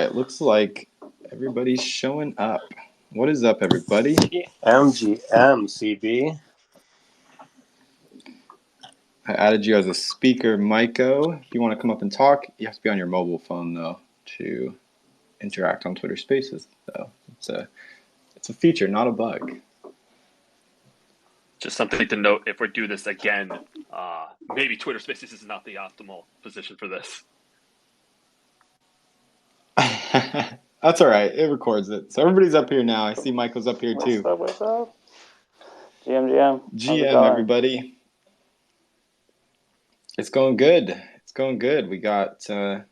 it looks like everybody's showing up. What is up, everybody? MGM, CB. I added you as a speaker, Maiko. If you want to come up and talk, you have to be on your mobile phone, though, to interact on Twitter Spaces. So it's a feature, not a bug. Just something to note, if we do this again, maybe Twitter Spaces is not the optimal position for this. That's all right. It records it. So everybody's up here now. I see Michael's up here too. What's up? GM. GM, everybody. It's going good. It's going good. We got the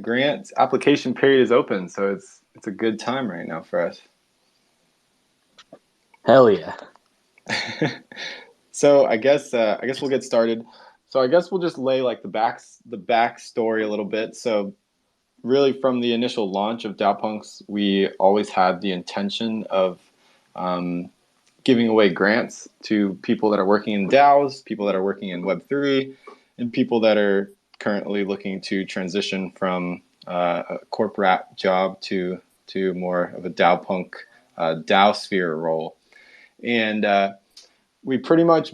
grant application period is open, so it's a good time right now for us. Hell yeah. So I guess we'll get started. So I guess we'll just lay like the backstory a little bit. So really, from the initial launch of DAOpunks, we always had the intention of giving away grants to people that are working in DAOs, people that are working in Web3, and people that are currently looking to transition from a corporate job to more of a DAOpunk DAO sphere role. And we pretty much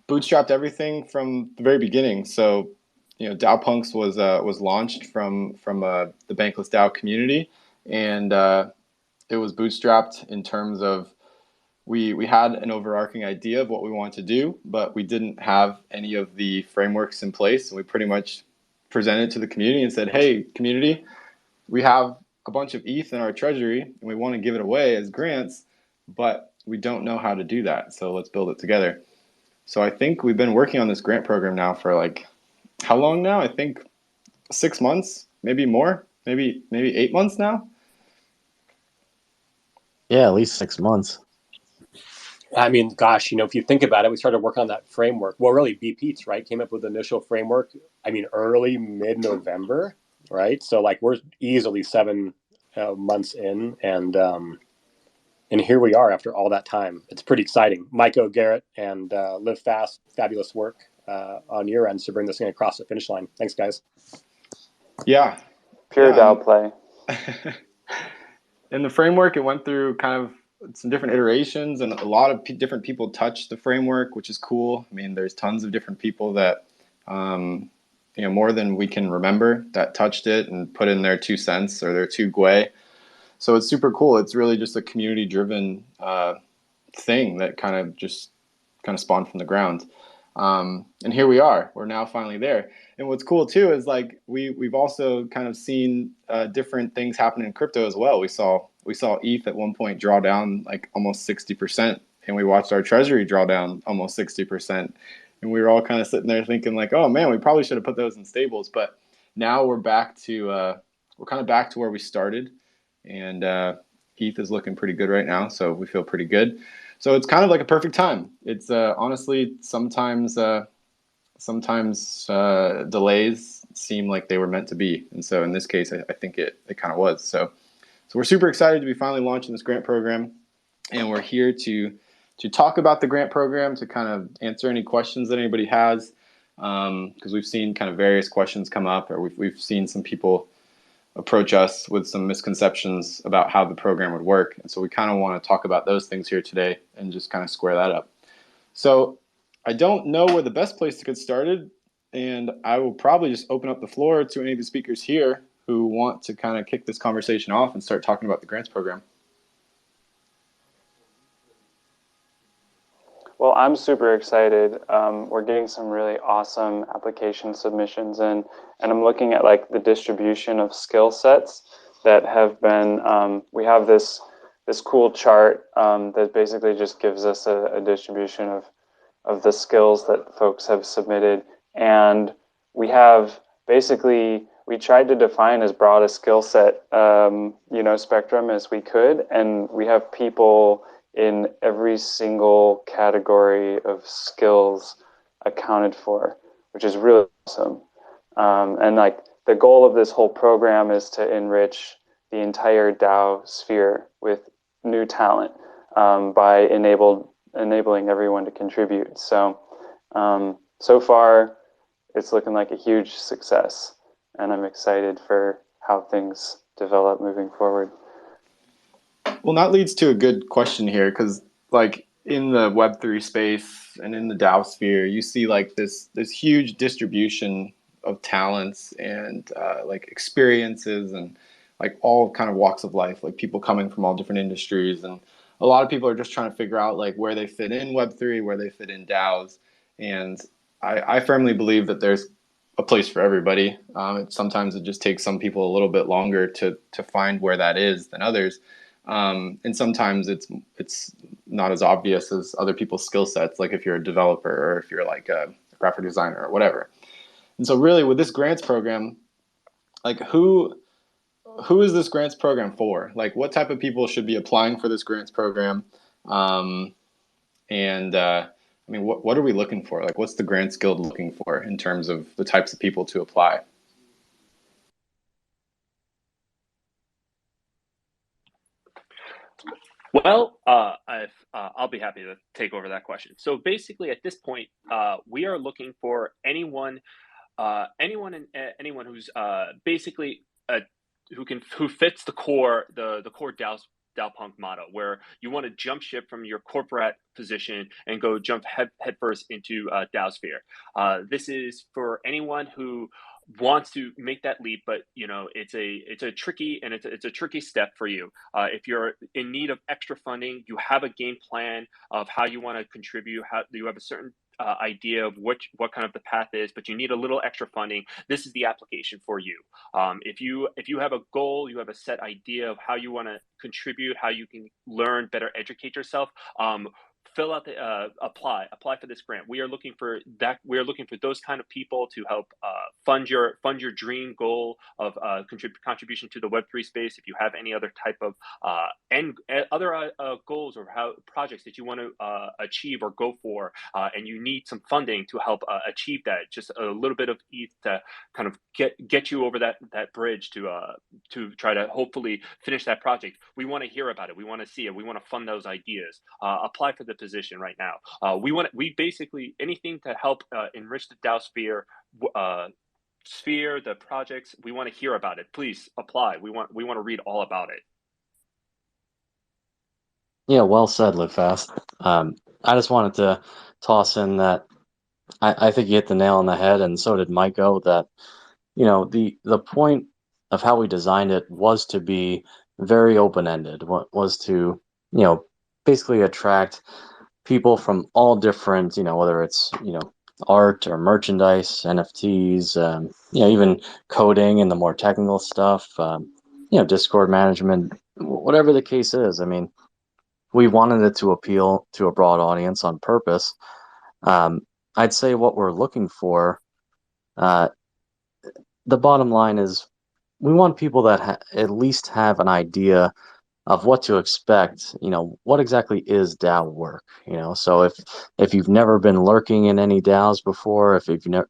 bootstrapped everything from the very beginning. So, DAOpunks was launched from the Bankless DAO community, and it was bootstrapped in terms of we had an overarching idea of what we wanted to do, but we didn't have any of the frameworks in place. And we pretty much presented to the community and said, hey, community, we have a bunch of ETH in our treasury and we want to give it away as grants, but we don't know how to do that. So let's build it together. So I think we've been working on this grant program now for like, how long now? I think 6 months, maybe more, maybe 8 months now. Yeah, at least 6 months. I mean, gosh, if you think about it, we started working on that framework. Well, really, BPeats, right, came up with the initial framework, early, mid-November, right? So, we're easily 7 months in, and here we are after all that time. It's pretty exciting. Maiko, Garrett, and Live Fast, fabulous work on your end to bring this thing across the finish line. Thanks, guys. Yeah. Pure DAO play. In the framework, it went through kind of some different iterations, and a lot of different people touched the framework, which is cool. I mean, there's tons of different people that, more than we can remember, that touched it and put in their 2 cents or their 2 gwei. So it's super cool. It's really just a community-driven thing that kind of spawned from the ground. And here we are. We're now finally there. And what's cool too is we've also kind of seen different things happen in crypto as well. We saw ETH at one point draw down like almost 60%, and we watched our treasury draw down almost 60%. And we were all kind of sitting there thinking like, oh man, we probably should have put those in stables. But now we're back to we're kind of back to where we started, and ETH is looking pretty good right now, so we feel pretty good. So it's kind of like a perfect time. It's honestly sometimes delays seem like they were meant to be, and so in this case, I think it kind of was. So we're super excited to be finally launching this grant program, and we're here to talk about the grant program, to kind of answer any questions that anybody has, because we've seen kind of various questions come up, or we've seen some people approach us with some misconceptions about how the program would work. And so we kind of want to talk about those things here today and just kind of square that up. So I don't know where the best place to get started, and I will probably just open up the floor to any of the speakers here who want to kind of kick this conversation off and start talking about the grants program. Well, I'm super excited. We're getting some really awesome application submissions in, and I'm looking at the distribution of skill sets that have been, we have this cool chart that basically just gives us a distribution of the skills that folks have submitted. And we have basically, we tried to define as broad a skill set, spectrum as we could. And we have people in every single category of skills accounted for, which is really awesome. And the goal of this whole program is to enrich the entire DAO sphere with new talent by enabling everyone to contribute. So far, it's looking like a huge success, and I'm excited for how things develop moving forward. Well, that leads to a good question here, because like in the Web3 space and in the DAO sphere, you see like this huge distribution of talents and like experiences and like all kind of walks of life, like people coming from all different industries, and a lot of people are just trying to figure out like where they fit in Web3, where they fit in DAOs, and I firmly believe that there's a place for everybody. Sometimes it just takes some people a little bit longer to find where that is than others. And sometimes it's not as obvious as other people's skill sets, like if you're a developer or if you're like a graphic designer or whatever. And so really with this grants program, like who is this grants program for? Like what type of people should be applying for this grants program? And I mean, what are we looking for? Like what's the Grants Guild looking for in terms of the types of people to apply? Well, I'll be happy to take over that question. So basically, at this point, we are looking for anyone who's basically who fits the core DAO Punk motto, where you want to jump ship from your corporate position and go jump headfirst into DAO sphere. This is for anyone who wants to make that leap, but it's a tricky step for you. If you're in need of extra funding, you have a game plan of how you want to contribute. How you have a certain idea of what kind of the path is, but you need a little extra funding. This is the application for you. If you have a goal, you have a set idea of how you want to contribute, how you can learn, better educate yourself. Fill out the apply for this grant. We are looking for that. We are looking for those kind of people to help fund your dream goal of contribution to the Web3 space. If you have any other type of other goals or projects that you want to achieve or go for, and you need some funding to help achieve that, just a little bit of ETH to kind of get you over that bridge to try to hopefully finish that project. We want to hear about it. We want to see it. We want to fund those ideas. Apply for the position right now. We basically anything to help enrich the DAO sphere, the projects. We want to hear about it. Please apply. We want to read all about it. Yeah, well said, Live Fast. I just wanted to toss in that I think you hit the nail on the head, and so did Maiko, that the point of how we designed it was to be very open-ended. Was to basically attract people from all different, whether it's art or merchandise, NFTs, even coding and the more technical stuff, Discord management, whatever the case is. I mean, we wanted it to appeal to a broad audience on purpose. I'd say what we're looking for, the bottom line is we want people that at least have an idea of what to expect. What exactly is DAO work? So if you've never been lurking in any DAOs before, if you're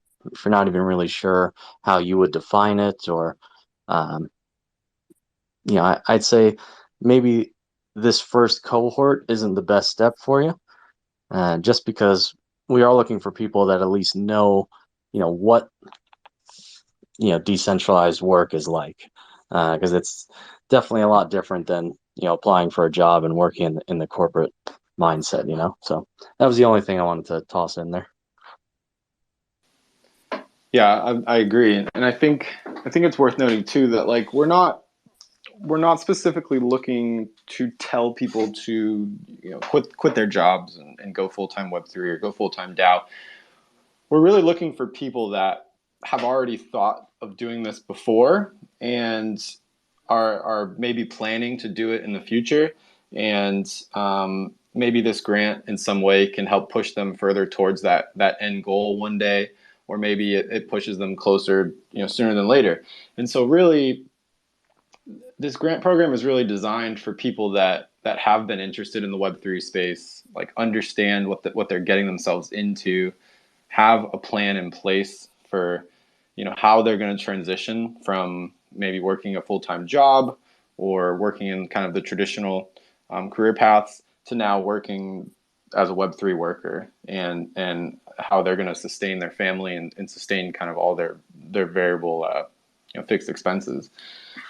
not even really sure how you would define it, or I'd say maybe this first cohort isn't the best step for you, just because we are looking for people that at least know what decentralized work is like, because it's definitely a lot different than applying for a job and working in the corporate mindset. So that was the only thing I wanted to toss in there. Yeah, I agree, and I think it's worth noting too that like we're not specifically looking to tell people to quit their jobs and go full-time Web3 or go full-time DAO. We're really looking for people that have already thought of doing this before and are maybe planning to do it in the future, and maybe this grant in some way can help push them further towards that end goal one day, or maybe it pushes them closer sooner than later. And so really this grant program is really designed for people that have been interested in the Web3 space, like understand what they're getting themselves into, have a plan in place for how they're going to transition from maybe working a full-time job or working in kind of the traditional career paths to now working as a Web3 worker, and how they're going to sustain their family and sustain kind of all their variable fixed expenses.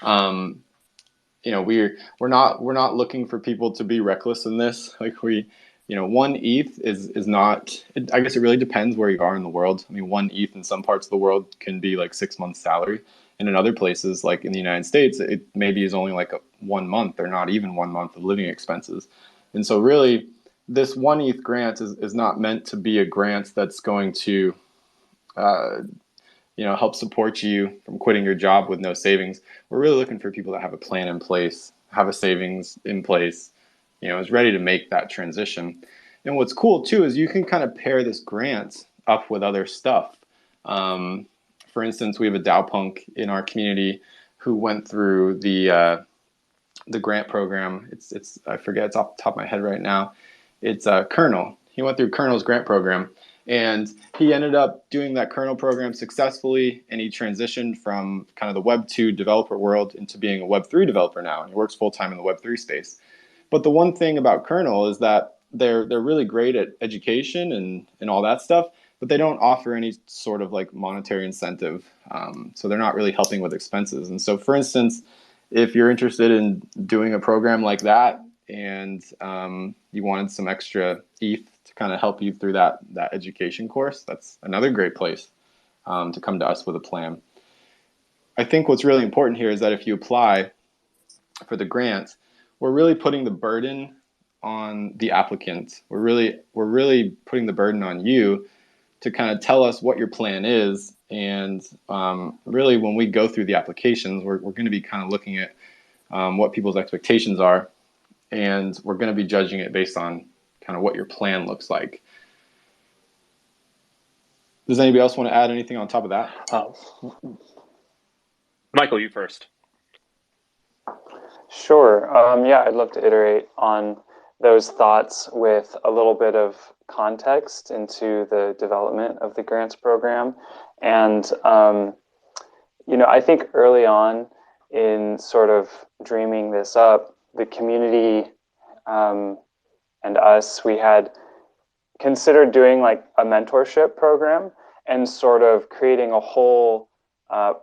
We're not looking for people to be reckless in this. Like one ETH is not. I guess it really depends where you are in the world. I mean, one ETH in some parts of the world can be like 6 months' salary, and in other places, like in the United States, it maybe is only like 1 month or not even 1 month of living expenses. And so, really, this one ETH grant is not meant to be a grant that's going to help support you from quitting your job with no savings. We're really looking for people that have a plan in place, have a savings in place, is ready to make that transition. And what's cool too is you can kind of pair this grant up with other stuff. For instance, we have a DAO-punk in our community who went through the grant program. It's I forget, it's off the top of my head right now. It's Kernel. He went through Kernel's grant program. And he ended up doing that kernel program successfully, and he transitioned from kind of the Web 2 developer world into being a Web 3 developer now, and he works full-time in the Web 3 space. But the one thing about Kernel is that they're really great at education and all that stuff, but they don't offer any sort of like monetary incentive. So they're not really helping with expenses. And so, for instance, if you're interested in doing a program like that and you wanted some extra ETH to kind of help you through that education course, that's another great place to come to us with a plan. I think what's really important here is that if you apply for the grant, we're really putting the burden on the applicant. We're really putting the burden on you to kind of tell us what your plan is. And really, when we go through the applications, we're going to be kind of looking at what people's expectations are, and we're going to be judging it based on kind of what your plan looks like. Does anybody else want to add anything on top of that? Michael, you first. Sure. Yeah, I'd love to iterate on those thoughts with a little bit of context into the development of the grants program. And, I think early on in sort of dreaming this up, the community and us, we had considered doing like a mentorship program and sort of creating a whole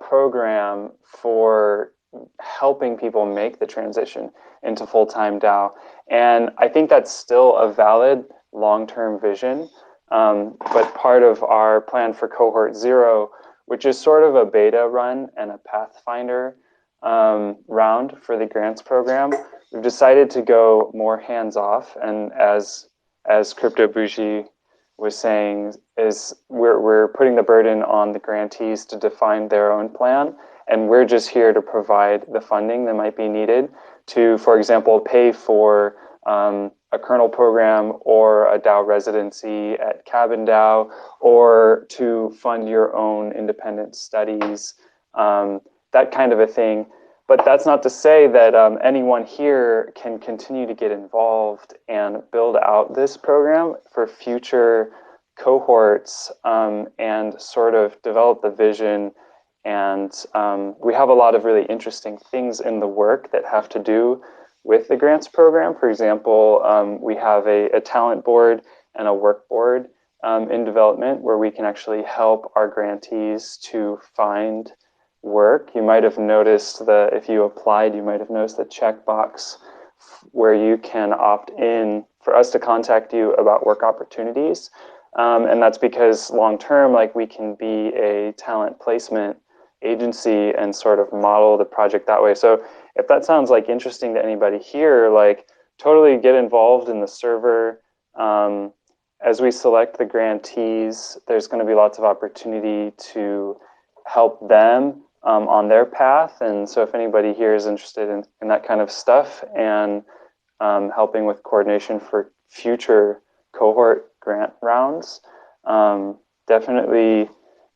program for helping people make the transition into full-time DAO. And I think that's still a valid long-term vision. But part of our plan for Cohort 0, which is sort of a beta run and a Pathfinder round for the grants program, we've decided to go more hands-off. And as Crypto Bougie was saying, is we're putting the burden on the grantees to define their own plan, and we're just here to provide the funding that might be needed to, for example, pay for a kernel program or a DAO residency at Cabin DAO, or to fund your own independent studies, that kind of a thing. But that's not to say that anyone here can continue to get involved and build out this program for future cohorts and sort of develop the vision. And we have a lot of really interesting things in the work that have to do with the grants program. For example, we have a talent board and a work board in development where we can actually help our grantees to find work. You might have noticed that if you applied, you might have noticed the checkbox where you can opt in for us to contact you about work opportunities. And that's because long-term, like, we can be a talent placement agency and sort of model the project that way. So if that sounds like interesting to anybody here, like, totally get involved in the server. As we select the grantees, there's going to be lots of opportunity to help them on their path. And so if anybody here is interested in that kind of stuff and helping with coordination for future cohort grant rounds, definitely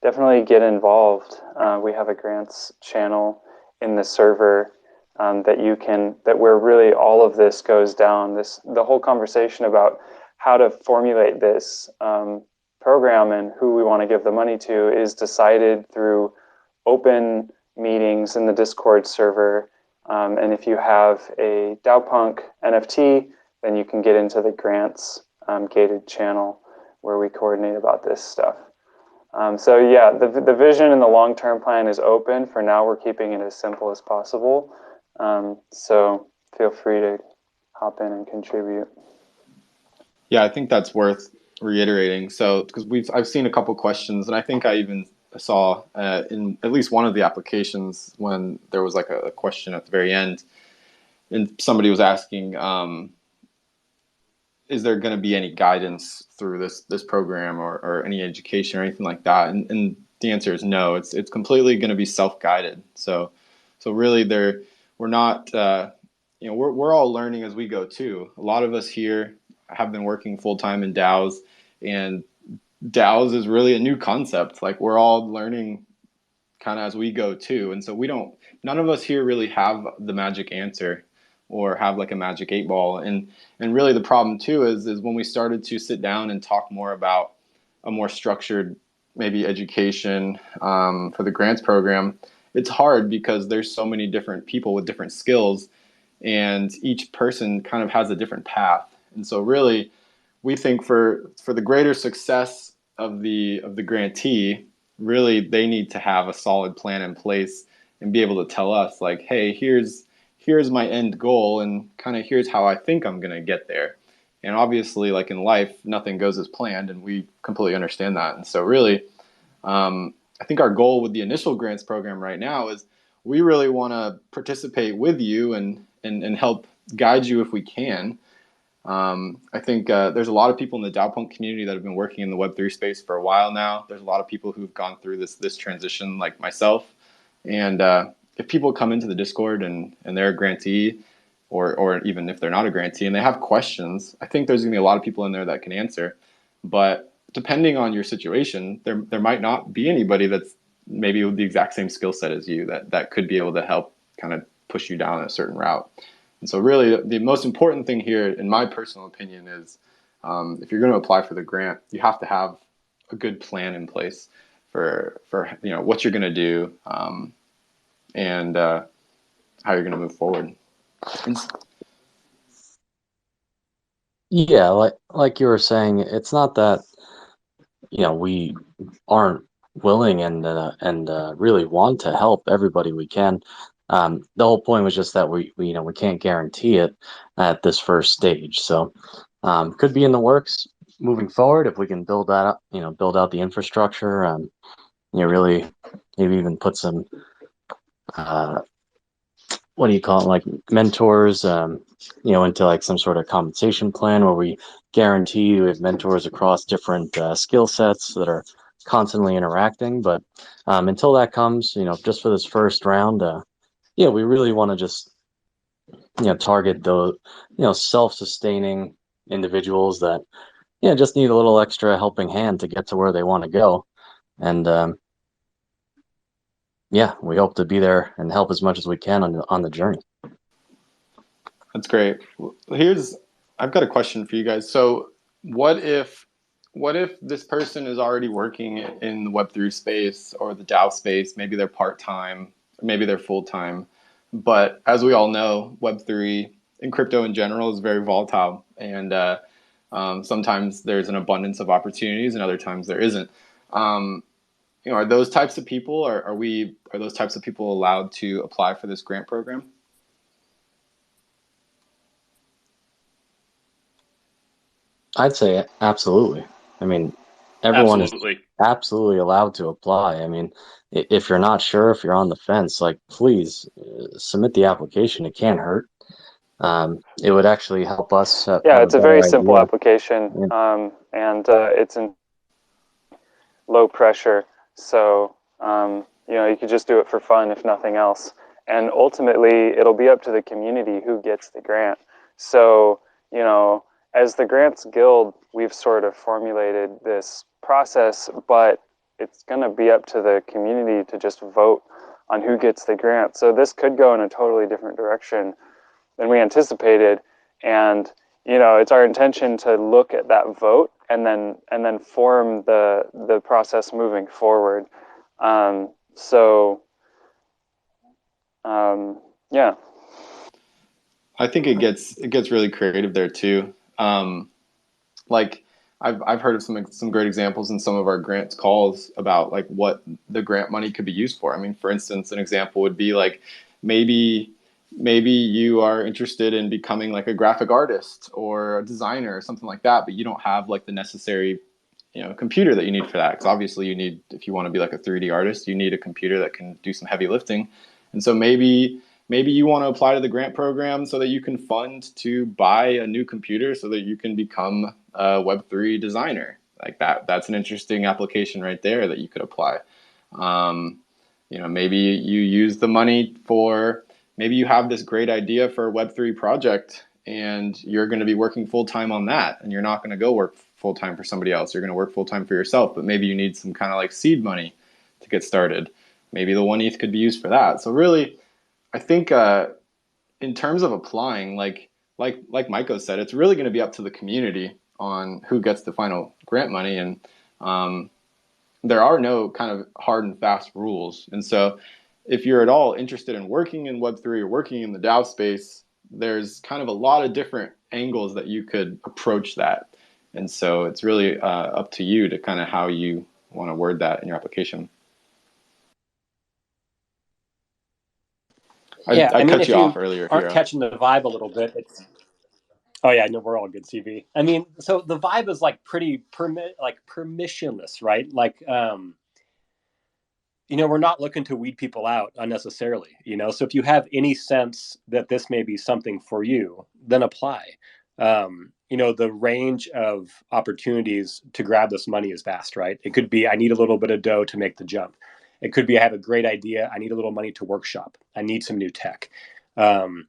get involved. We have a grants channel in the server where really all of this goes down. The whole conversation about how to formulate this program and who we want to give the money to is decided through open meetings in the Discord server. And if you have a DAO-punk NFT, then you can get into the grants gated channel where we coordinate about this stuff. So yeah, the vision and the long-term plan is open. For now, we're keeping it as simple as possible. So feel free to hop in and contribute. Yeah, I think that's worth reiterating. So, because I've seen a couple questions, and I think I even saw in at least one of the applications when there was like a question at the very end, and somebody was asking, is there going to be any guidance through this program or any education or anything like that? And the answer is no. It's completely going to be self-guided. So really, we're not we're all learning as we go too. A lot of us here have been working full time in DAOs, and DAOs is really a new concept. Like we're all learning kind of as we go too, and so none of us here really have the magic answer or have like a magic 8 ball. And really the problem too is when we started to sit down and talk more about a more structured maybe education for the grants program, it's hard because there's so many different people with different skills, and each person kind of has a different path. And so really we think for the greater success of the grantee, really they need to have a solid plan in place and be able to tell us like, hey, here's my end goal, and kind of here's how I think I'm going to get there. And obviously, like in life, nothing goes as planned, and we completely understand that. And so really, I think our goal with the initial grants program right now is we really want to participate with you and help guide you if we can. I think there's a lot of people in the DAO community that have been working in the Web3 space for a while now. There's a lot of people who've gone through this transition like myself. And if people come into the Discord and they're a grantee, or even if they're not a grantee and they have questions, I think there's going to be a lot of people in there that can answer. But depending on your situation, there might not be anybody that's maybe with the exact same skill set as you that could be able to help kind of push you down a certain route. And so really the most important thing here, in my personal opinion, is if you're going to apply for the grant, you have to have a good plan in place for what you're going to do, and how you're going to move forward. Yeah, like you were saying, it's not that we aren't willing and really want to help everybody we can. The whole point was just that we can't guarantee it at this first stage. So could be in the works moving forward if we can build that up, build out the infrastructure, really maybe even put some what do you call it, like mentors, into like some sort of compensation plan where we guarantee you have mentors across different skill sets that are constantly interacting. But until that comes, just for this first round, we really want to just, target those, self-sustaining individuals that, just need a little extra helping hand to get to where they want to go. And we hope to be there and help as much as we can on the journey. That's great. I've got a question for you guys. So what if this person is already working in the Web3 space or the DAO space? Maybe they're part-time, maybe they're full-time. But as we all know, Web3 and crypto in general is very volatile. And sometimes there's an abundance of opportunities and other times there isn't. Are those types of people, are those types of people allowed to apply for this grant program? I'd say absolutely. I mean, everyone Absolutely. is absolutely allowed to apply. I mean, if you're not sure, if you're on the fence, like please submit the application. It can't hurt. It would actually help us have it's a very simple idea. application, and it's in low pressure. So you could just do it for fun, if nothing else. And ultimately, it'll be up to the community who gets the grant. So as the Grants Guild, we've sort of formulated this process, but it's going to be up to the community to just vote on who gets the grant. So this could go in a totally different direction than we anticipated. And, it's our intention to look at that vote and then form the process moving forward. Yeah. I think it gets really creative there too. Like I've heard of some great examples in some of our grants calls about like what the grant money could be used for. I mean, for instance, an example would be like maybe you are interested in becoming like a graphic artist or a designer or something like that, but you don't have like the necessary computer that you need for that. Because obviously you need, if you want to be like a 3D artist, you need a computer that can do some heavy lifting. And so maybe you want to apply to the grant program so that you can fund to buy a new computer so that you can become a Web3 designer. Like that's an interesting application right there that you could apply. Maybe you use the money for, maybe you have this great idea for a Web3 project and you're going to be working full time on that, and you're not going to go work full time for somebody else. You're going to work full time for yourself, but maybe you need some kind of like seed money to get started. Maybe the 1 ETH could be used for that. So really, I think in terms of applying, like Maiko said, it's really going to be up to the community on who gets the final grant money, and there are no kind of hard and fast rules. And so, if you're at all interested in working in Web3 or working in the DAO space, there's kind of a lot of different angles that you could approach that. And so, it's really up to you to kind of how you want to word that in your application. I cut you off earlier. Aren't catching the vibe a little bit. Oh yeah, no, we're all good, CV. I mean, so the vibe is like pretty permissionless, right? Like, we're not looking to weed people out unnecessarily. So if you have any sense that this may be something for you, then apply. The range of opportunities to grab this money is vast, right? It could be I need a little bit of dough to make the jump. It could be I have a great idea. I need a little money to workshop. I need some new tech. No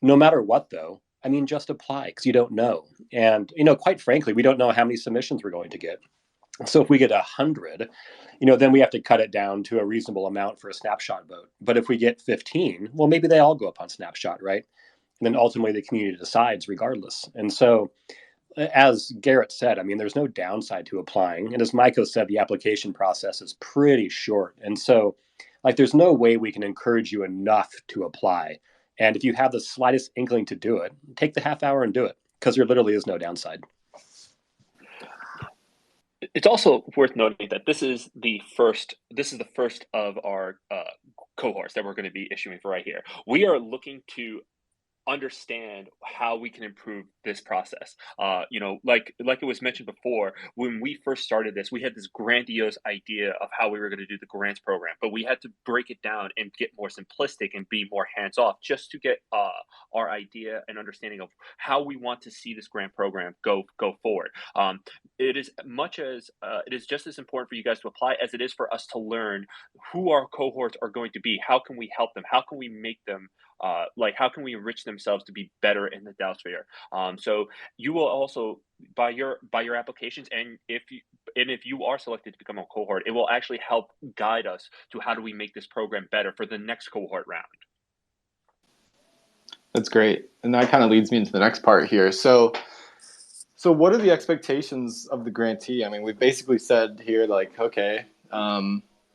matter what, though, I mean, just apply because you don't know. And, quite frankly, we don't know how many submissions we're going to get. So if we get 100, then we have to cut it down to a reasonable amount for a snapshot vote. But if we get 15, well, maybe they all go up on snapshot, right? And then ultimately the community decides regardless. And so, as Garrett said, I mean, there's no downside to applying. And as Maiko said, the application process is pretty short. And so, there's no way we can encourage you enough to apply. And if you have the slightest inkling to do it, take the half hour and do it, because there literally is no downside. It's also worth noting that this is the first of our cohorts that we're going to be issuing for right here. We are looking to understand how we can improve this process. Like it was mentioned before, when we first started this, we had this grandiose idea of how we were going to do the grants program, but we had to break it down and get more simplistic and be more hands-off just to get our idea and understanding of how we want to see this grant program go forward. It is just as important for you guys to apply as it is for us to learn who our cohorts are going to be. How can we help them? How can we make them how can we enrich themselves to be better in the DAO sphere? So you will also, by your applications, and if you are selected to become a cohort, it will actually help guide us to how do we make this program better for the next cohort round. That's great, and that kind of leads me into the next part here. So what are the expectations of the grantee? I mean, we've basically said here, like, okay,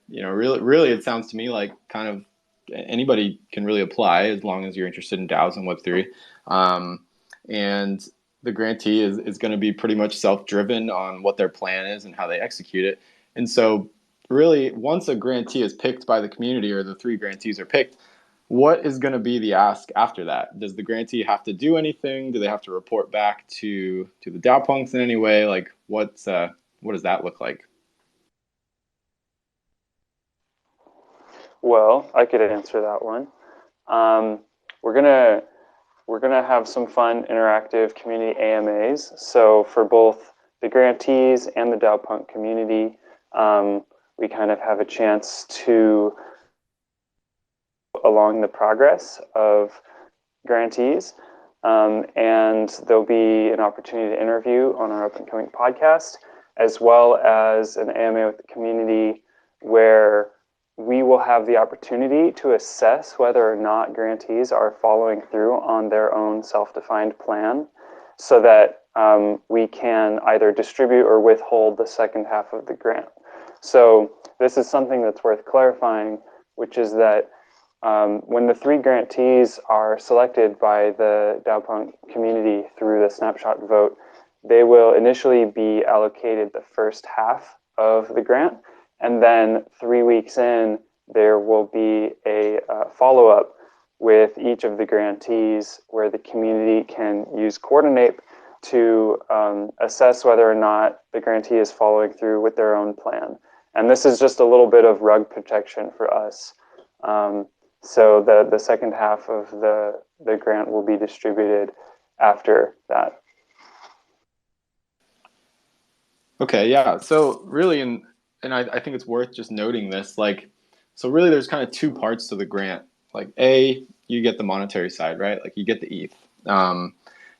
really, it sounds to me like kind of anybody can really apply as long as you're interested in DAOs and Web3. And the grantee is going to be pretty much self-driven on what their plan is and how they execute it. And so really, once a grantee is picked by the community, or the 3 grantees are picked, what is going to be the ask after that? Does the grantee have to do anything? Do they have to report back to the DAO punks in any way? Like, what does that look like? Well, I could answer that one. We're gonna have some fun interactive community AMAs. So for both the grantees and the DAO punk community, we kind of have a chance to along the progress of grantees, and there'll be an opportunity to interview on our up and coming podcast, as well as an AMA with the community where we will have the opportunity to assess whether or not grantees are following through on their own self-defined plan, so that we can either distribute or withhold the second half of the grant. So this is something that's worth clarifying, which is that when the 3 grantees are selected by the DAO punk community through the snapshot vote, they will initially be allocated the first half of the grant, and then 3 weeks in, there will be a follow-up with each of the grantees where the community can use Coordinape to assess whether or not the grantee is following through with their own plan. And this is just a little bit of rug protection for us. So the second half of the grant will be distributed after that. Okay, yeah. So really, and I think it's worth just noting this, like, so really there's kind of two parts to the grant. Like A, you get the monetary side, right? Like you get the ETH.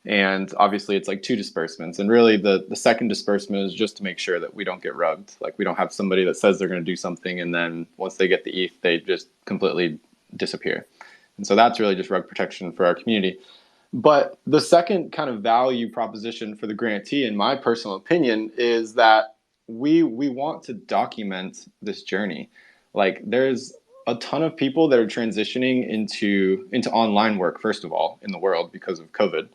And obviously it's like two disbursements. And really the second disbursement is just to make sure that we don't get rugged. Like we don't have somebody that says they're going to do something and then once they get the ETH, they just completely disappear. And so that's really just rug protection for our community. But the second kind of value proposition for the grantee, in my personal opinion, is that we want to document this journey. Like there's a ton of people that are transitioning into online work, first of all, in the world because of COVID.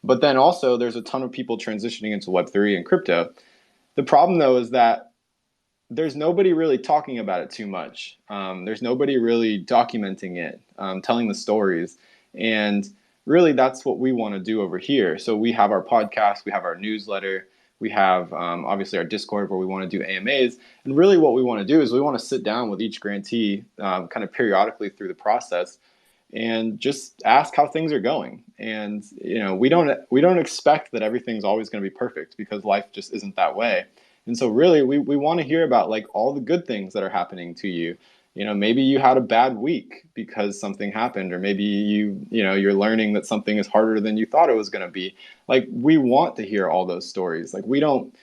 But then also there's a ton of people transitioning into Web3 and crypto. The problem, though, is that there's nobody really talking about it too much. There's nobody really documenting it, telling the stories. And really, that's what we want to do over here. So we have our podcast, we have our newsletter, we have obviously our Discord where we want to do AMAs. And really what we want to do is we want to sit down with each grantee kind of periodically through the process and just ask how things are going. And we don't expect that everything's always going to be perfect because life just isn't that way. And so really we want to hear about like all the good things that are happening to you. Maybe you had a bad week because something happened, or maybe you're learning that something is harder than you thought it was going to be. Like we want to hear all those stories. Like we don't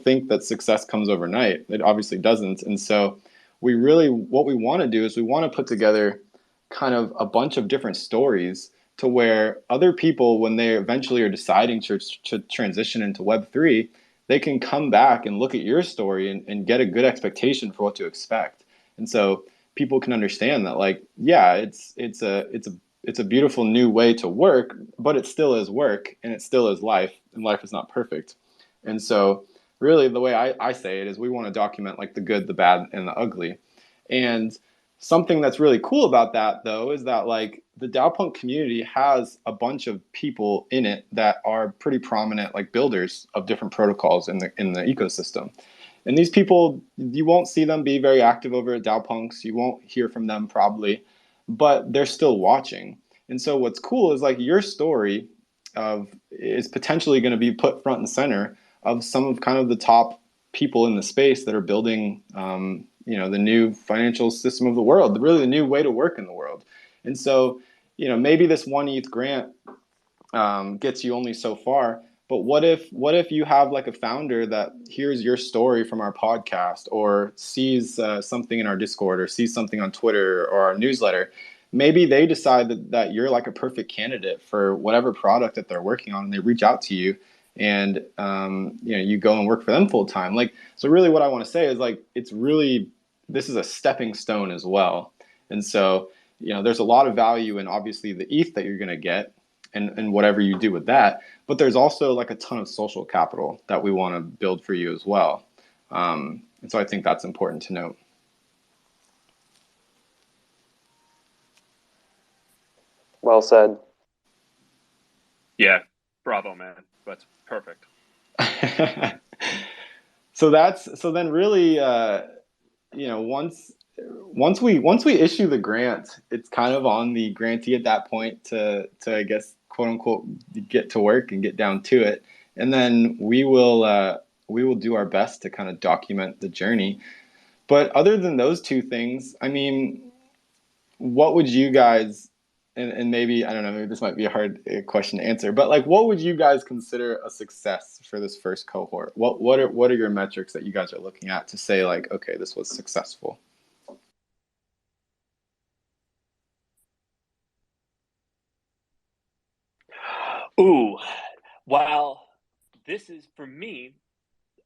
think that success comes overnight. It obviously doesn't. And so what we want to do is we want to put together kind of a bunch of different stories to where other people, when they eventually are deciding to transition into Web3, they can come back and look at your story and get a good expectation for what to expect. And so people can understand that, like, yeah, it's a beautiful new way to work, but it still is work and it still is life, and life is not perfect. And so really the way I say it is we want to document like the good, the bad, and the ugly. And something that's really cool about that, though, is that like the DAOpunk community has a bunch of people in it that are pretty prominent, like builders of different protocols in the ecosystem. And these people, you won't see them be very active over at DAOpunks. You won't hear from them probably, but they're still watching. And so what's cool is like your story is potentially going to be put front and center of some of kind of the top people in the space that are building the new financial system of the world, really the new way to work in the world. And so, maybe this 1 ETH grant gets you only so far, but what if you have like a founder that hears your story from our podcast or sees something in our Discord or sees something on Twitter or our newsletter? Maybe they decide that you're like a perfect candidate for whatever product that they're working on, and they reach out to you and you go and work for them full time. Like, so really what I want to say is like, this is a stepping stone as well. And so, there's a lot of value in obviously the ETH that you're going to get and whatever you do with that. But there's also like a ton of social capital that we want to build for you as well. And so I think that's important to note. Well said. Yeah, bravo, man. That's perfect. So then really, once we issue the grant, it's kind of on the grantee at that point to I guess quote unquote get to work and get down to it, and then we will do our best to kind of document the journey. But other than those two things, I mean, what would you guys, and maybe, I don't know, maybe this might be a hard question to answer, but like, what would you guys consider a success for this first cohort? What are your metrics that you guys are looking at to say like, okay, this was successful? Ooh, well, this is for me,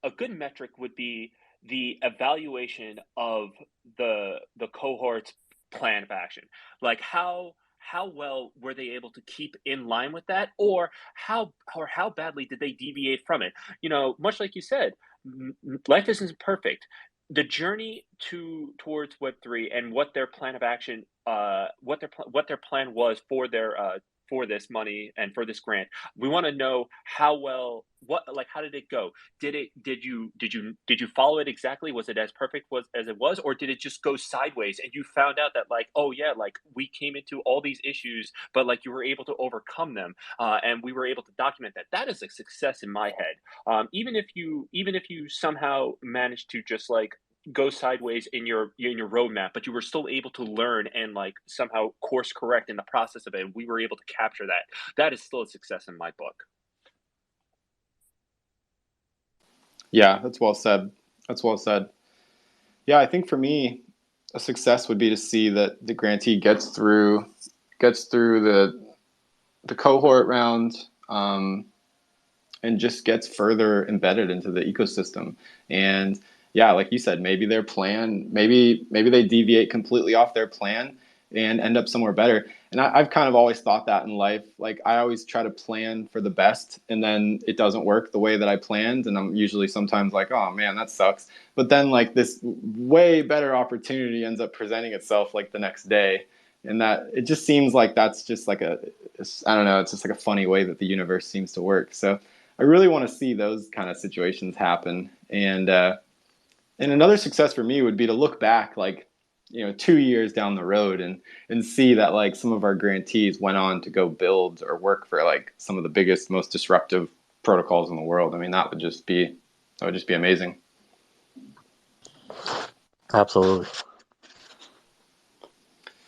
a good metric would be the evaluation of the cohort's plan of action. Like how how well were they able to keep in line with that, or how badly did they deviate from it? Much like you said, life isn't perfect. The journey towards Web3 and what their plan of action, what their plan was for this money and for this grant. We want to know how well, how did it go? Did you follow it exactly? Was it as perfect as it was, or did it just go sideways and you found out that, like, oh yeah, like we came into all these issues, but like you were able to overcome them, and we were able to document that? That is a success in my head. Even if you somehow managed to just like go sideways in your roadmap, but you were still able to learn and like somehow course correct in the process of it. We were able to capture that. That is still a success in my book. Yeah, that's well said. That's well said. Yeah, I think for me, a success would be to see that the grantee gets through the cohort round, and just gets further embedded into the ecosystem. And yeah, like you said, maybe their plan, maybe they deviate completely off their plan and end up somewhere better. And I've kind of always thought that in life. Like, I always try to plan for the best, and then it doesn't work the way that I planned, and I'm usually sometimes like, oh man, that sucks. But then like this way better opportunity ends up presenting itself like the next day, and that it just seems like that's just like I don't know, it's just like a funny way that the universe seems to work. So I really want to see those kind of situations happen. And another success for me would be to look back, like, 2 years down the road, and see that like some of our grantees went on to go build or work for like some of the biggest, most disruptive protocols in the world. I mean, that would just be amazing. Absolutely.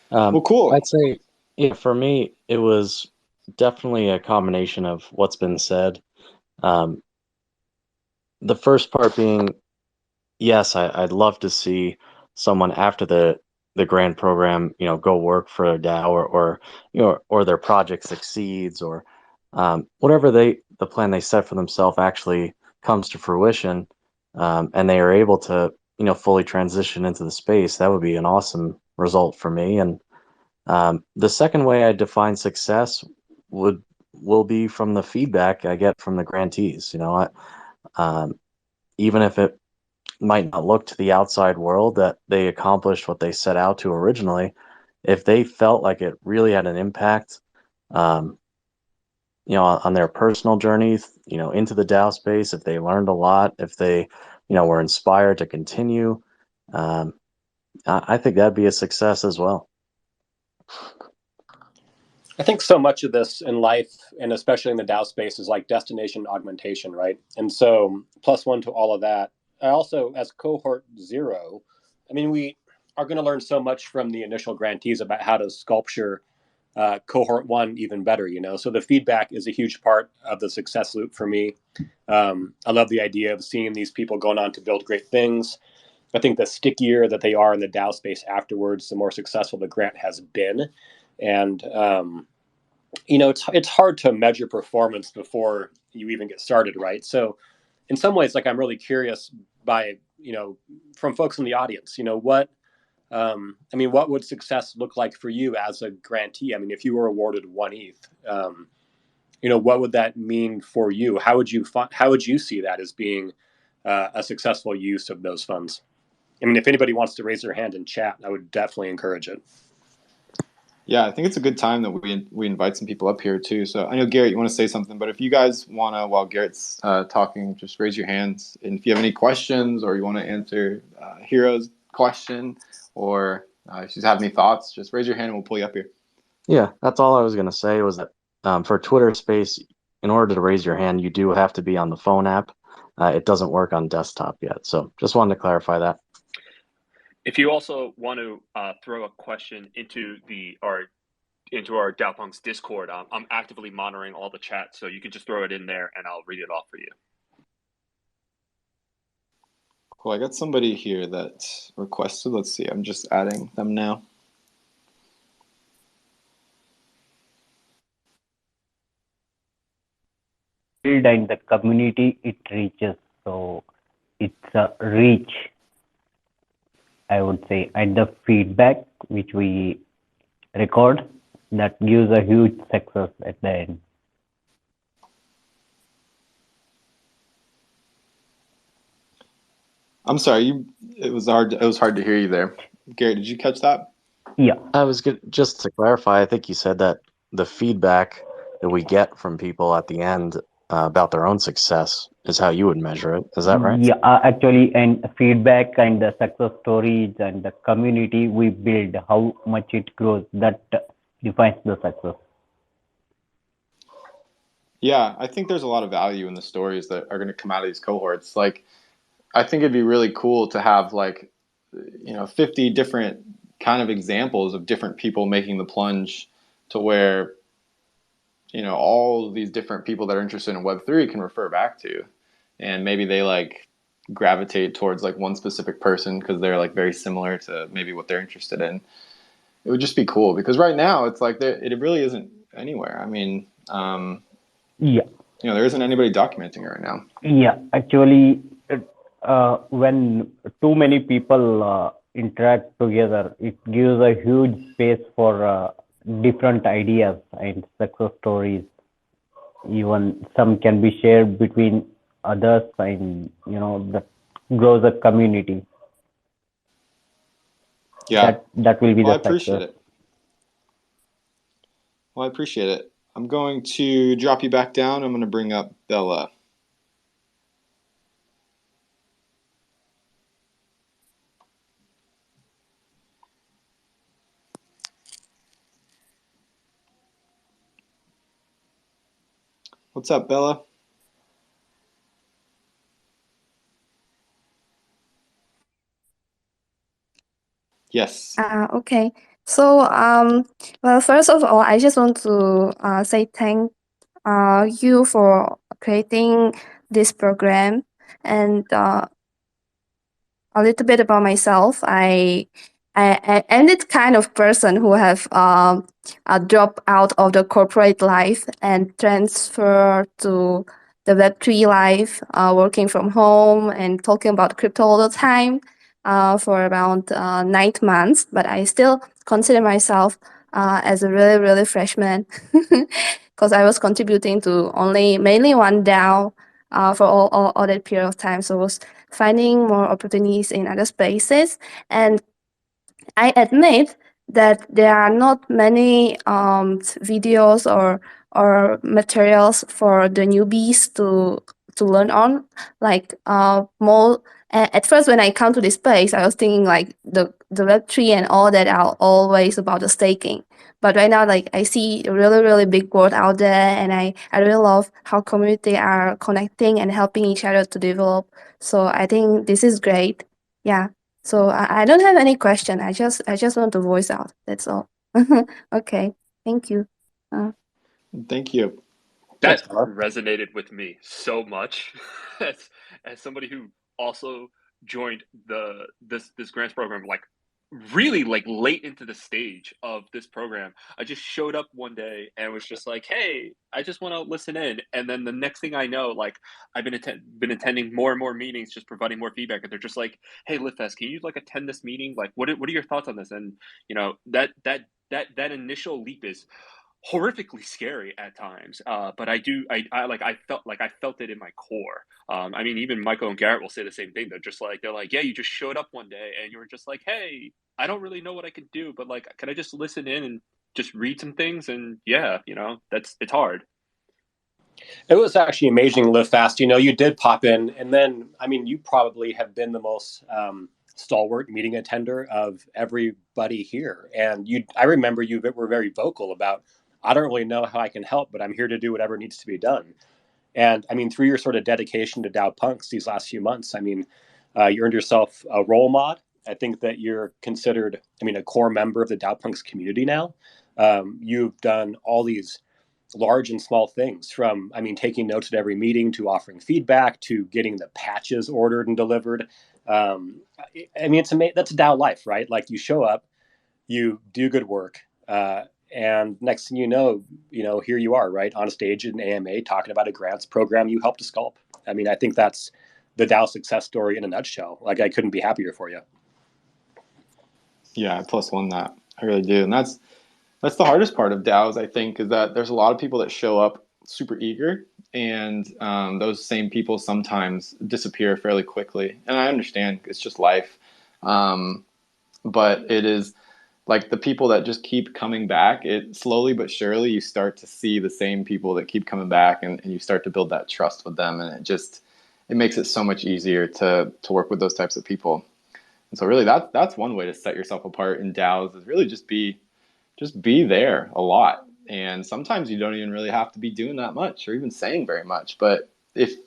Well, cool. I'd say, yeah, for me, it was definitely a combination of what's been said. The first part being, yes, I'd love to see someone after the grant program, go work for a DAO, or their project succeeds, or whatever the plan they set for themselves actually comes to fruition, and they are able to, fully transition into the space. That would be an awesome result for me. And the second way I define success will be from the feedback I get from the grantees. Even if it might not look to the outside world that they accomplished what they set out to originally, if they felt like it really had an impact, on their personal journey, into the DAO space, if they learned a lot, if they, were inspired to continue, I think that'd be a success as well. I think so much of this in life, and especially in the DAO space, is like destination augmentation, right? And so, plus one to all of that. I also, as cohort 0, I mean, we are going to learn so much from the initial grantees about how to sculpture cohort 1 even better, So the feedback is a huge part of the success loop for me. I love the idea of seeing these people going on to build great things. I think the stickier that they are in the DAO space afterwards, the more successful the grant has been. And it's hard to measure performance before you even get started, right? So in some ways, like, I'm really curious by, from folks in the audience, what would success look like for you as a grantee? I mean, if you were awarded 1 ETH, what would that mean for you? How would you see that as being a successful use of those funds? I mean, if anybody wants to raise their hand in chat, I would definitely encourage it. Yeah, I think it's a good time that we invite some people up here too. So I know, Garrett, you want to say something, but if you guys want to, while Garrett's talking, just raise your hands. And if you have any questions, or you want to answer Hero's question, or if you have any thoughts, just raise your hand and we'll pull you up here. Yeah, that's all I was going to say, was that for Twitter Space, in order to raise your hand, you do have to be on the phone app. It doesn't work on desktop yet. So just wanted to clarify that. If you also want to throw a question into our DAOpunks Discord, I'm actively monitoring all the chat, so you can just throw it in there and I'll read it off for you. Cool. I got somebody here that requested. Let's see. I'm just adding them now. And the community it reaches, so it's a reach, I would say, and the feedback which we record, that gives a huge success at the end. I'm sorry, it was hard to hear you there. Garrett, did you catch that? Yeah. I was good. Just to clarify, I think you said that the feedback that we get from people at the end about their own success is how you would measure it. Is that right? Yeah, actually, and feedback and the success stories and the community we build, how much it grows, that defines the success. Yeah, I think there's a lot of value in the stories that are going to come out of these cohorts. Like, I think it'd be really cool to have 50 different kind of examples of different people making the plunge to where, all these different people that are interested in Web3 can refer back to. And maybe they gravitate towards one specific person because they're very similar to maybe what they're interested in. It would just be cool because right now it's it really isn't anywhere. I mean, Yeah. There isn't anybody documenting it right now. Yeah, actually, when too many people interact together, it gives a huge space for different ideas and success stories. Even some can be shared between others, and that grows a community. Yeah, that will be well, the I appreciate success. it. Well, I appreciate it. I'm going to drop you back down. I'm going to bring up Bella. What's up, Bella? Yes. Okay. So, well, first of all, I just want to say thank you for creating this program. And a little bit about myself. I am the kind of person who have dropped out of the corporate life and transfer to the Web3 life, working from home and talking about crypto all the time for around 9 months. But I still consider myself as a really, really freshman because I was contributing to mainly one DAO for all that period of time. So I was finding more opportunities in other spaces. And I admit that there are not many videos or materials for the newbies to learn on. More at first when I come to this space, I was thinking the Web3 and all that are always about the staking. But right now, I see a really, really big world out there, and I really love how community are connecting and helping each other to develop. So I think this is great. Yeah. So I don't have any question. I just want to voice out. That's all. Okay. Thank you. Thank you. That resonated with me so much as somebody who also joined this grants program really late into the stage of this program. I just showed up one day and was just like, hey, I just want to listen in. And then the next thing I know, I've been attending more and more meetings, just providing more feedback. And they're just like, hey, LitFest, can you attend this meeting? What are your thoughts on this? And that initial leap is horrifically scary at times, but I felt it in my core. I mean, even Michael and Garrett will say the same thing. They're like, yeah, you just showed up one day and you were just like, hey, I don't really know what I can do, but can I just listen in and just read some things? And yeah, it's hard. It was actually amazing, Live Fast. You did pop in, and then you probably have been the most stalwart meeting attender of everybody here. And I remember you were very vocal about, I don't really know how I can help, but I'm here to do whatever needs to be done. And through your sort of dedication to DAO Punks these last few months, you earned yourself a role mod. I think that you're considered, a core member of the DAO Punks community now. You've done all these large and small things, from taking notes at every meeting, to offering feedback, to getting the patches ordered and delivered. It's amazing. That's DAO life, right? You show up, you do good work, and next thing you know, here you are, right, on a stage in AMA talking about a grants program you helped to sculpt. I think that's the DAO success story in a nutshell. I couldn't be happier for you. Yeah, I +1 that. I really do. And that's That's the hardest part of DAOs, I think, is that there's a lot of people that show up super eager, and those same people sometimes disappear fairly quickly. And I understand it's just life, but it is like the people that just keep coming back. It slowly but surely you start to see the same people that keep coming back, and you start to build that trust with them, and it makes it so much easier to work with those types of people. And so really that's one way to set yourself apart in DAOs, is really just be there a lot. And sometimes you don't even really have to be doing that much or even saying very much. But if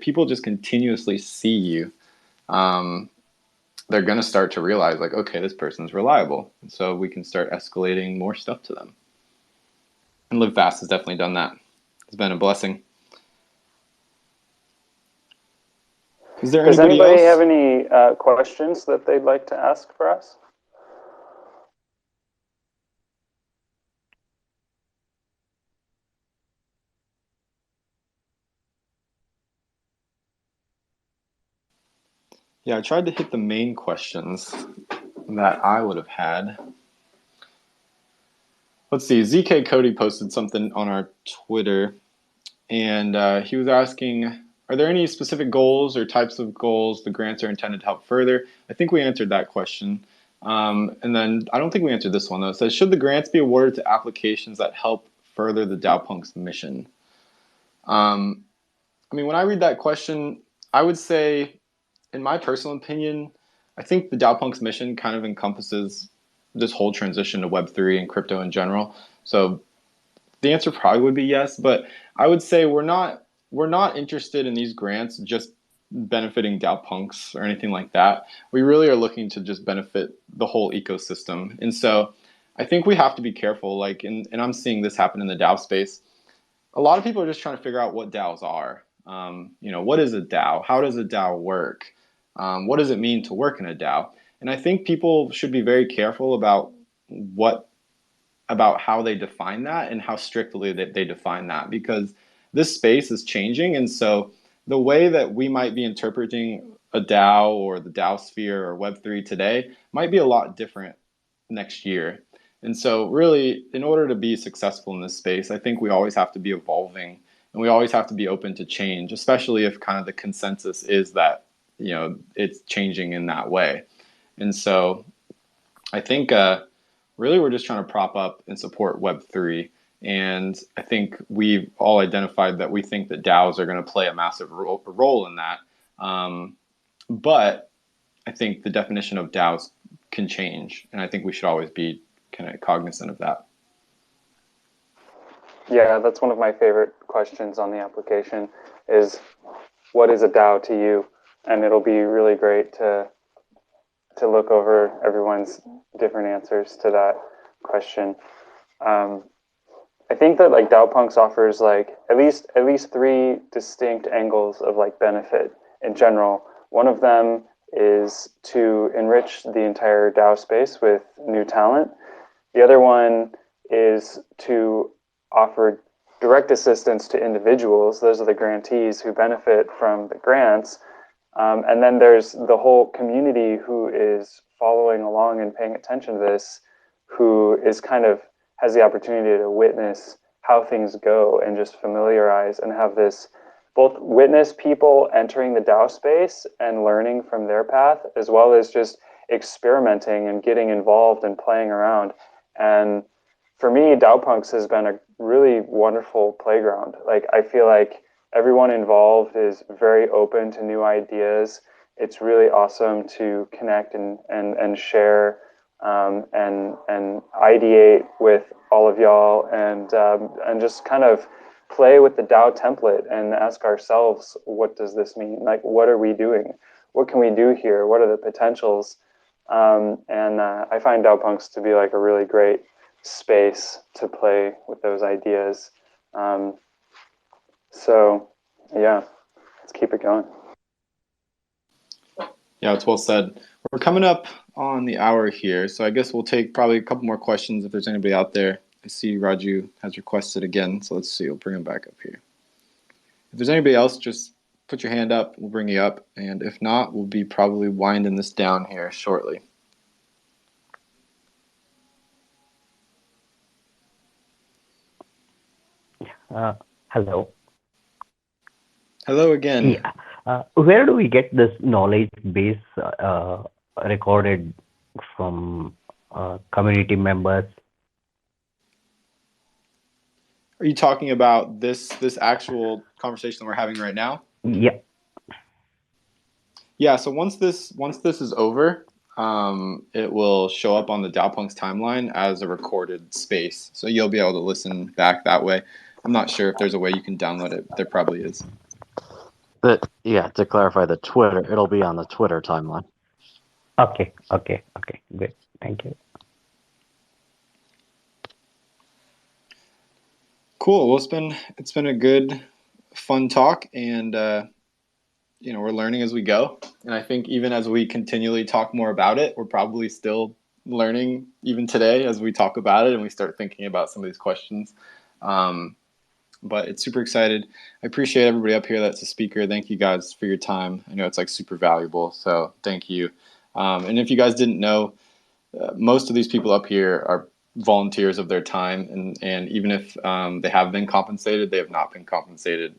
people just continuously see you, they're going to start to realize, like, okay, this person's reliable. And so we can start escalating more stuff to them. And Live Fast has definitely done that. It's been a blessing. Is there Does anybody else? have any questions that they'd like to ask for us? Yeah, I tried to hit the main questions that I would have had. Let's see. ZK Cody posted something on our Twitter, and he was asking, are there any specific goals or types of goals the grants are intended to help further? I think we answered that question. And then I don't think we answered this one, though. It says, should the grants be awarded to applications that help further the DAOpunks mission? I mean, when I read that question, I would say, in my personal opinion, I think the DAOpunks mission kind of encompasses this whole transition to Web3 and crypto in general. So the answer probably would be yes, but I would say we're not interested in these grants just benefiting DAOpunks or anything like that. We really are looking to just benefit the whole ecosystem. And so I think we have to be careful, like, and I'm seeing this happen in the DAO space. A lot of people are just trying to figure out what DAOs are. What is a DAO? How does a DAO work? What does it mean to work in a DAO? And I think people should be very careful about how they define that and how strictly they define that, because this space is changing. And so the way that we might be interpreting a DAO or the DAO sphere or Web3 today might be a lot different next year. And so really, in order to be successful in this space, I think we always have to be evolving, and we always have to be open to change, especially if kind of the consensus is that, it's changing in that way. And so I think really we're just trying to prop up and support Web3. And I think we've all identified that we think that DAOs are going to play a massive role in that. But I think the definition of DAOs can change, and I think we should always be kind of cognizant of that. Yeah, that's one of my favorite questions on the application is, what is a DAO to you? And it'll be really great to look over everyone's different answers to that question. I think that like DAOpunks offers like at least three distinct angles of like benefit in general. One of them is to enrich the entire DAO space with new talent. The other one is to offer direct assistance to individuals. Those are the grantees who benefit from the grants. And then there's the whole community who is following along and paying attention to this, who is kind of has the opportunity to witness how things go and just familiarize and have this both witness people entering the DAO space and learning from their path, as well as just experimenting and getting involved and playing around. And for me, DAOpunks has been a really wonderful playground. Like, I feel like everyone involved is very open to new ideas. It's really awesome to connect and share and ideate with all of y'all and just kind of play with the DAO template and ask ourselves, what does this mean? Like, what are we doing? What can we do here? What are the potentials? And I find DAOpunks to be like a really great space to play with those ideas. So yeah, let's keep it going. Yeah, it's well said. We're coming up on the hour here, so I guess we'll take probably a couple more questions if there's anybody out there. I see Raju has requested again, so let's see. We'll bring him back up here. If there's anybody else, just put your hand up. We'll bring you up, and if not, we'll be probably winding this down here shortly. Hello. Hello again. Yeah. Where do we get this knowledge base recorded from community members? Are you talking about this actual conversation that we're having right now? Yeah. Yeah. So once this is over, it will show up on the Dowpunks timeline as a recorded space. So you'll be able to listen back that way. I'm not sure if there's a way you can download it. There probably is. But yeah, to clarify the Twitter, it'll be on the Twitter timeline. Okay. Good. Thank you. Cool. Well, it's been a good, fun talk, and we're learning as we go. And I think even as we continually talk more about it, we're probably still learning even today as we talk about it and we start thinking about some of these questions. But it's super excited. I appreciate everybody up here that's a speaker. Thank you guys for your time. I know it's like super valuable, so thank you. And if you guys didn't know, most of these people up here are volunteers of their time, and even if they have been compensated, they have not been compensated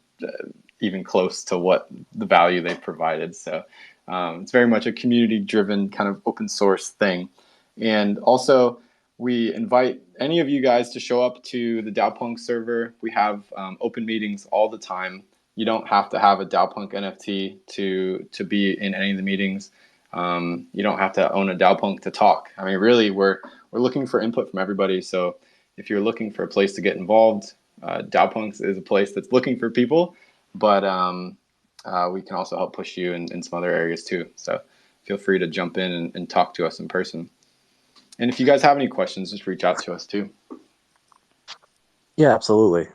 even close to what the value they've provided. So it's very much a community-driven kind of open source thing. And also, we invite any of you guys to show up to the Dowpunk server. We have open meetings all the time. You don't have to have a Dowpunk NFT to be in any of the meetings. You don't have to own a Dowpunk to talk. I mean, really, we're looking for input from everybody. So if you're looking for a place to get involved, Dowpunks is a place that's looking for people, but we can also help push you in some other areas too. So feel free to jump in and talk to us in person. And if you guys have any questions, just reach out to us too. Yeah, absolutely.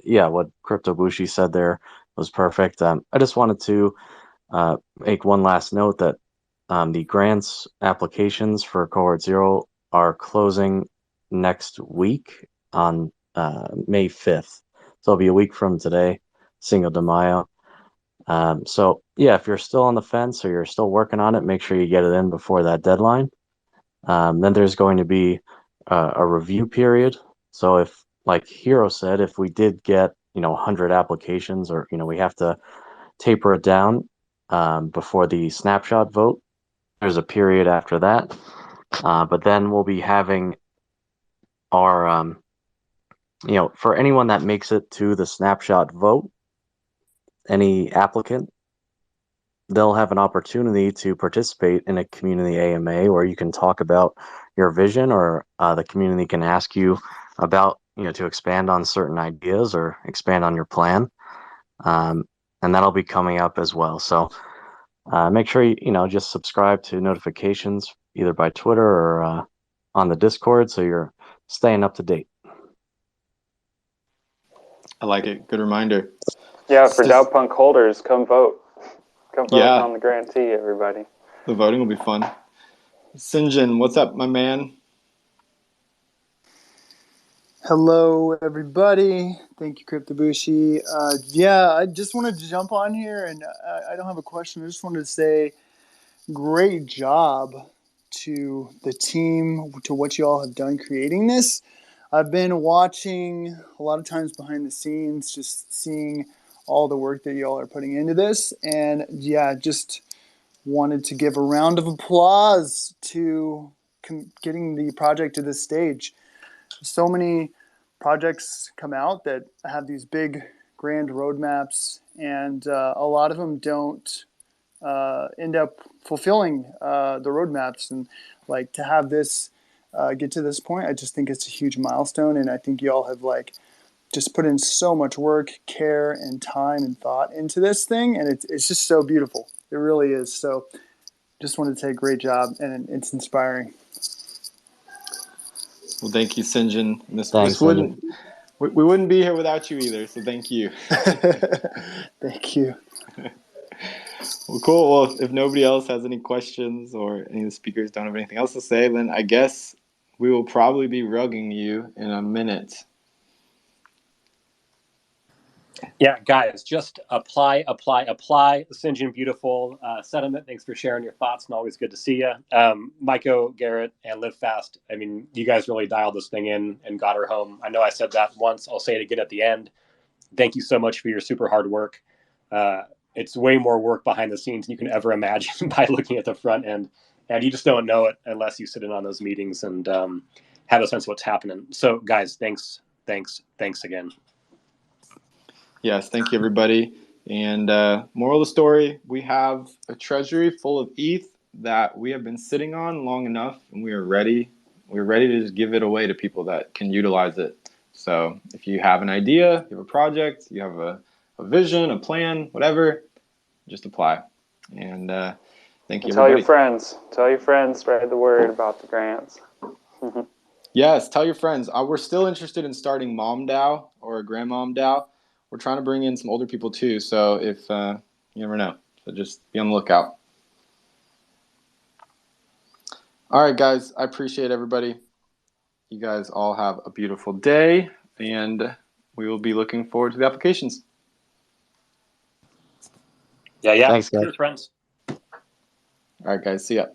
Yeah, what CryptoBushi said there was perfect. I just wanted to make one last note that the grants applications for Cohort 0 are closing next week on May 5th. So it'll be a week from today, Cinco de Mayo. So yeah, if you're still on the fence or you're still working on it, make sure you get it in before that deadline. Then there's going to be a review period. So if, like Hero said, if we did get 100 applications, or we have to taper it down before the snapshot vote, there's a period after that. But then we'll be having our for anyone that makes it to the snapshot vote, any applicant, they'll have an opportunity to participate in a community AMA where you can talk about your vision, or the community can ask you about, to expand on certain ideas or expand on your plan. And that'll be coming up as well. So make sure you just subscribe to notifications either by Twitter or on the Discord, so you're staying up to date. I like it. Good reminder. Yeah, for Dowpunk holders, come vote. Come vote on the grantee, everybody. The voting will be fun. Sinjin, what's up, my man? Hello, everybody. Thank you, CryptoBushi. I just wanted to jump on here, and I don't have a question. I just wanted to say great job to the team, to what you all have done creating this. I've been watching a lot of times behind the scenes, just seeing all the work that you all are putting into this. And just wanted to give a round of applause to getting the project to this stage. So many projects come out that have these big, grand roadmaps, and a lot of them don't end up fulfilling the roadmaps. And like, to have this get to this point, I just think it's a huge milestone. And I think you all have just put in so much work, care, and time and thought into this thing, and it's just so beautiful. It really is. So just wanted to say great job, and it's inspiring. Well, thank you, Sinjin. We wouldn't be here without you either, so thank you. Thank you. Well, cool. Well, if nobody else has any questions or any of the speakers don't have anything else to say, then I guess we will probably be rugging you in a minute. Yeah, guys, just apply. Sinjin, beautiful sentiment. Thanks for sharing your thoughts, and always good to see you. Maiko, Garrett, and Live Fast. I mean, you guys really dialed this thing in and got her home. I know I said that once. I'll say it again at the end. Thank you so much for your super hard work. It's way more work behind the scenes than you can ever imagine by looking at the front end. And you just don't know it unless you sit in on those meetings and have a sense of what's happening. So, guys, thanks again. Yes, thank you, everybody. And moral of the story, we have a treasury full of ETH that we have been sitting on long enough, and we are ready. We're ready to just give it away to people that can utilize it. So if you have an idea, you have a project, you have a vision, a plan, whatever, just apply. And thank you, tell everybody. Tell your friends, spread the word about the grants. Yes, tell your friends. We're still interested in starting Mom DAO or Grandmom DAO. We're trying to bring in some older people too. So if you never know, so just be on the lookout. All right, guys, I appreciate everybody. You guys all have a beautiful day, and we will be looking forward to the applications. Yeah. Thanks, guys. Cheers, friends. All right, guys, see ya.